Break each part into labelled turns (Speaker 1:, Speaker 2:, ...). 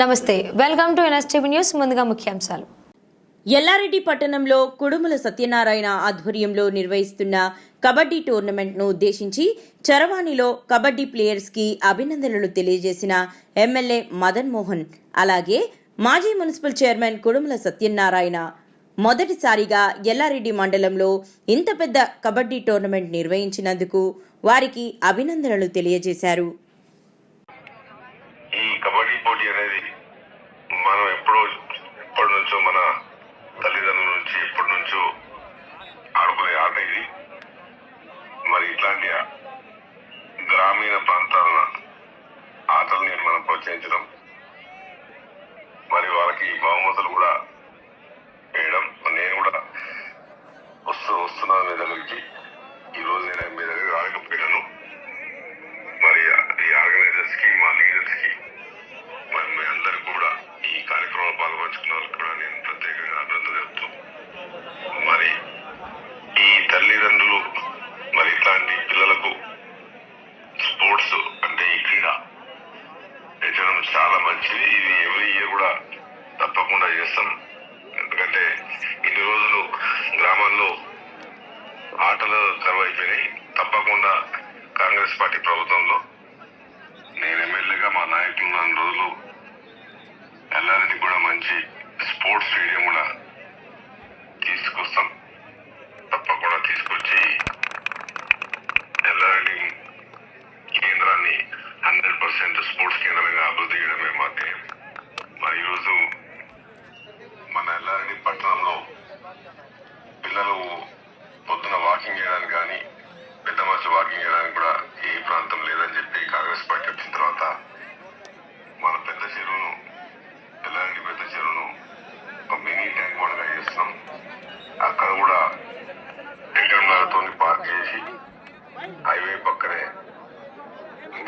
Speaker 1: నమస్తే, welcome to NSTV news. ముందుగా ముఖ్యాంశాలు.
Speaker 2: ఎల్లారెడ్డి పట్టణంలో కుడుముల సత్యనారాయణ ఆధ్వర్యంలో నిర్వహిస్తున్న కబడ్డీ టోర్నమెంట్ను ఉద్దేశించి చరవాణిలో కబడ్డీ ప్లేయర్స్ కి అభినందనలు తెలియజేసిన ఎమ్మెల్యే మదన్ మోహన్, అలాగే మాజీ మున్సిపల్ చైర్మన్ కుడుముల సత్యనారాయణ మొదటిసారిగా ఎల్లారెడ్డి మండలంలో ఇంత పెద్ద కబడ్డీ టోర్నమెంట్ నిర్వహించినందుకు వారికి అభినందనలు తెలియజేశారు.
Speaker 3: ఈ కబడ్డీ పోటీ అనేది మనం ఎప్పటి నుంచో మన తల్లిదండ్రుల నుంచి ఎప్పటి నుంచో ఆడుకునే ఆట ఇది. మరి ఇట్లాంటి గ్రామీణ ప్రాంతాల ఆటల్ని మనం ప్రోత్సహించడం, మరి వాళ్ళకి బహుమతులు కూడా వేయడం. నేను కూడా వస్తున్నాను మీ దగ్గరికి. ఈరోజు నేను మీ దగ్గర రాకపోయాను. మరి ఈ ఆర్గనైజర్స్ కి, మా లీడర్స్ కి, మరి మీ అందరు కూడా ఈ కార్యక్రమంలో పాల్పంచుకున్న వాళ్ళకి కూడా నేను ప్రత్యేకంగా అభినందన చెప్తూ, మరి ఈ తల్లిదండ్రులు మరి ఇట్లాంటి పిల్లలకు స్పోర్ట్స్ అంటే ఈ క్రీడ పెంచడం చాలా మంచిది. ఇది ఎవ్రీ ఇయర్ కూడా తప్పకుండా చేస్తాం. ఎందుకంటే ఇన్ని రోజులు గ్రామాల్లో ఆటలు కరువైపోయినాయి. తప్పకుండా కాంగ్రెస్ పార్టీ ప్రభుత్వంలో నేను ఎమ్మెల్యేగా మా నాయకులు 4 రోజులు ఎల్లారెడ్డి కూడా మంచి స్పోర్ట్స్ స్టేడియం కూడా తీసుకొస్తాం. తప్పకుండా తీసుకొచ్చి ఎల్లారెడ్డి కేంద్రాన్ని 100% స్పోర్ట్స్ కేంద్రంగా అభివృద్ధి చేయడమే మా ధ్యేయం. మరి ఈరోజు మన ఎల్లారెడ్డి పట్టణంలో పిల్లలు పొద్దున వాకింగ్ చేయడానికి కానీ, పెద్ద మనిషి వాకింగ్ చేయడానికి కూడా ఏ ప్రాంతం లేదని చెప్పి కాంగ్రెస్ పార్టీ వచ్చిన తర్వాత మన పెద్ద చెరువును, ఎల్లారెడ్డి పెద్ద చెరువును ఒక మినీ ట్యాంక్ బండ్గా చేస్తున్నాం. అక్కడ కూడా ఎకరంన్నరతో పార్క్ చేసి హైవే పక్కనే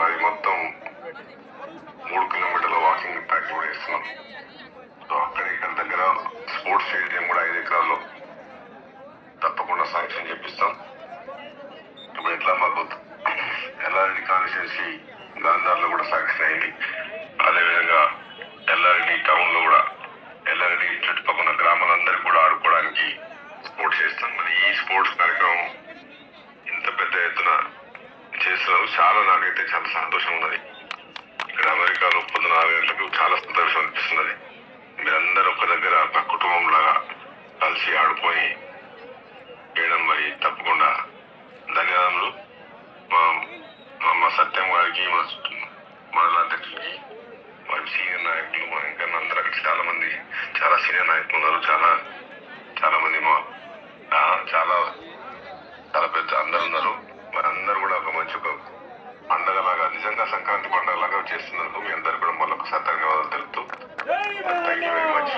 Speaker 3: మరి మొత్తం 3 కిలోమీటర్ల వాకింగ్ ట్రాక్ కూడా వేస్తున్నాం. సో ఇక్కడ దగ్గర స్పోర్ట్స్ స్టేడియం కూడా 5 ఎకరాల్లో తప్పకుండా శాంక్షన్ చేపిస్తాం. ఇప్పుడు ఎట్లా మాకు ఎల్లారెడ్డి కాన్స్టిట్యున్సీ గాంధార్లో కూడా శాంక్షన్ అయింది. అదేవిధంగా ఎల్లారెడ్డి టౌన్ లో కూడా, ఎల్లారెడ్డి చుట్టుపక్కల గ్రామాలందరికీ కూడా ఆడుకోవడానికి స్పోర్ట్స్ చేస్తాం. మరి ఈ స్పోర్ట్స్ కార్యక్రమం ఇంత పెద్ద ఎత్తున చేస్తున్నారు. నాకైతే చాలా సంతోషం ఉన్నది. ఇక్కడ అమెరికాలో పొద్దున 6 గంటలకు చాలా సంతోషం అనిపిస్తున్నది. మీరందరూ ఒక దగ్గర ఒక కుటుంబం లాగా కలిసి ఆడుకొని చేయడం మరి తప్పకుండా ధన్యవాదములు. మా సత్యం గారికి, మా మండల అధ్యక్షుడికి, మరి సీనియర్ నాయకులు, మా ఇంకా అందరూ అక్కడ చాలా సీనియర్ నాయకులు ఉన్నారు. చాలా మంది చాలా పెద్ద అందరు ఉన్నారు. మరి అందరూ కూడా ఒక మంచి పండగలాగా, నిజంగా సంక్రాంతి పండుగలాగా చేస్తున్నందుకు మీ అందరు కూడా మళ్ళొకసారి ధన్యవాదాలు తెలుపుతూ థ్యాంక్ యూ వెరీ మచ్.